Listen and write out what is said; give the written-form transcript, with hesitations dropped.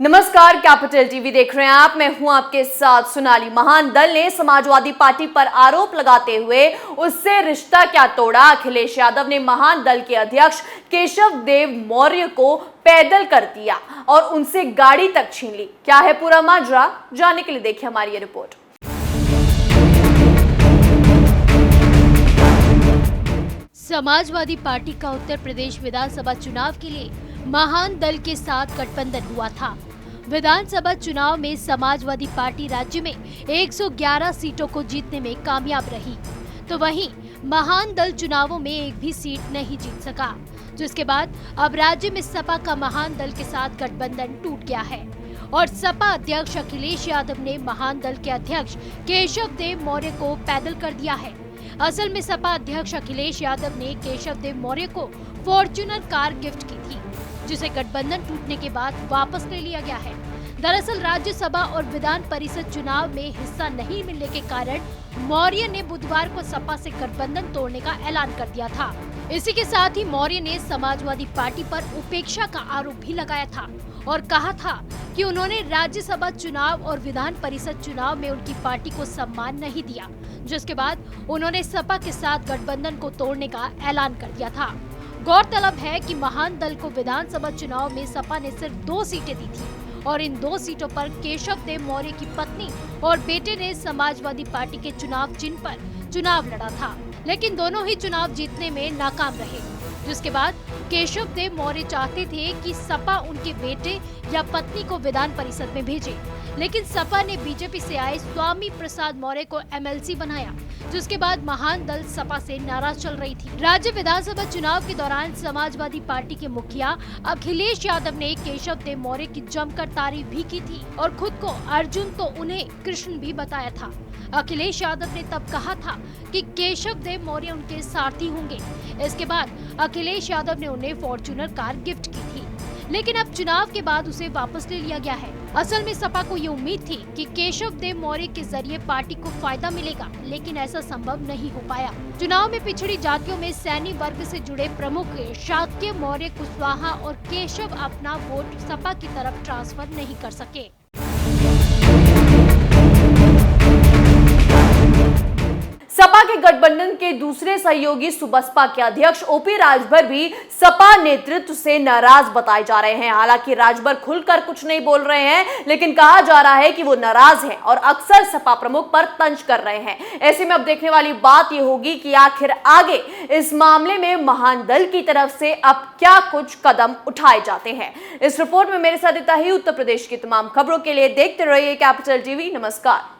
नमस्कार, capital TV देख रहे हैं आप। मैं हूं आपके साथ सोनाली। महान दल ने समाजवादी पार्टी पर आरोप लगाते हुए उससे रिश्ता क्या तोड़ा। अखिलेश यादव ने महान दल के अध्यक्ष केशव देव मौर्य को पैदल कर दिया और उनसे गाड़ी तक छीन ली। क्या है पूरा माजरा, जानने के लिए देखिए हमारी ये रिपोर्ट। समाजवादी पार्टी का उत्तर प्रदेश विधानसभा चुनाव के लिए महान दल के साथ गठबंधन हुआ था। विधानसभा चुनाव में समाजवादी पार्टी राज्य में 111 सीटों को जीतने में कामयाब रही, तो वहीं महान दल चुनावों में एक भी सीट नहीं जीत सका, जिसके बाद अब राज्य में सपा का महान दल के साथ गठबंधन टूट गया है और सपा अध्यक्ष अखिलेश यादव ने महान दल के अध्यक्ष केशव देव मौर्य को पैदल कर दिया है। असल में सपा अध्यक्ष अखिलेश यादव ने केशव देव मौर्य को फॉर्च्यूनर कार गिफ्ट की थी, जिसे गठबंधन टूटने के बाद वापस ले लिया गया है। दरअसल राज्यसभा और विधान परिषद चुनाव में हिस्सा नहीं मिलने के कारण मौर्य ने बुधवार को सपा से गठबंधन तोड़ने का ऐलान कर दिया था। इसी के साथ ही मौर्य ने समाजवादी पार्टी पर उपेक्षा का आरोप भी लगाया था और कहा था कि उन्होंने राज्यसभा चुनाव और विधान परिषद चुनाव में उनकी पार्टी को सम्मान नहीं दिया, जिसके बाद उन्होंने सपा के साथ गठबंधन को तोड़ने का ऐलान कर दिया था। गौरतलब है कि महान दल को विधानसभा चुनाव में सपा ने सिर्फ 2 सीटें दी थी और इन 2 सीटों पर केशव देव मौर्य की पत्नी और बेटे ने समाजवादी पार्टी के चुनाव चिन्ह पर चुनाव लड़ा था, लेकिन दोनों ही चुनाव जीतने में नाकाम रहे, जिसके बाद केशव देव मौर्य चाहते थे कि सपा उनके बेटे या पत्नी को विधान परिषद में भेजे, लेकिन सपा ने बीजेपी से आए स्वामी प्रसाद मौर्य को एमएलसी बनाया, जिसके बाद महान दल सपा से नाराज चल रही थी। राज्य विधानसभा चुनाव के दौरान समाजवादी पार्टी के मुखिया अखिलेश यादव ने केशव देव मौर्य की जमकर तारीफ भी की थी और खुद को अर्जुन तो उन्हें कृष्ण भी बताया था। अखिलेश यादव ने तब कहा था कि केशव देव मौर्य उनके सारथी होंगे। इसके बाद अखिलेश यादव ने उन्हें फॉर्च्यूनर कार गिफ्ट की थी, लेकिन अब चुनाव के बाद उसे वापस ले लिया गया है। असल में सपा को ये उम्मीद थी कि केशव देव मौर्य के जरिए पार्टी को फायदा मिलेगा, लेकिन ऐसा संभव नहीं हो पाया। चुनाव में पिछड़ी जातियों में सैनी वर्ग से जुड़े प्रमुख शाक्य मौर्य कुशवाहा और केशव अपना वोट सपा की तरफ ट्रांसफर नहीं कर सके। सपा के गठबंधन के दूसरे सहयोगी सुबसपा के अध्यक्ष ओपी राजभर भी सपा नेतृत्व से नाराज बताए जा रहे हैं। हालांकि राजभर खुलकर कुछ नहीं बोल रहे हैं, लेकिन कहा जा रहा है कि वो नाराज हैं और अक्सर सपा प्रमुख पर तंज कर रहे हैं। ऐसे में अब देखने वाली बात यह होगी कि आखिर आगे इस मामले में महान दल की तरफ से अब क्या कुछ कदम उठाए जाते हैं। इस रिपोर्ट में मेरे साथ इतना ही। उत्तर प्रदेश की तमाम खबरों के लिए देखते रहिए कैपिटल टीवी। नमस्कार।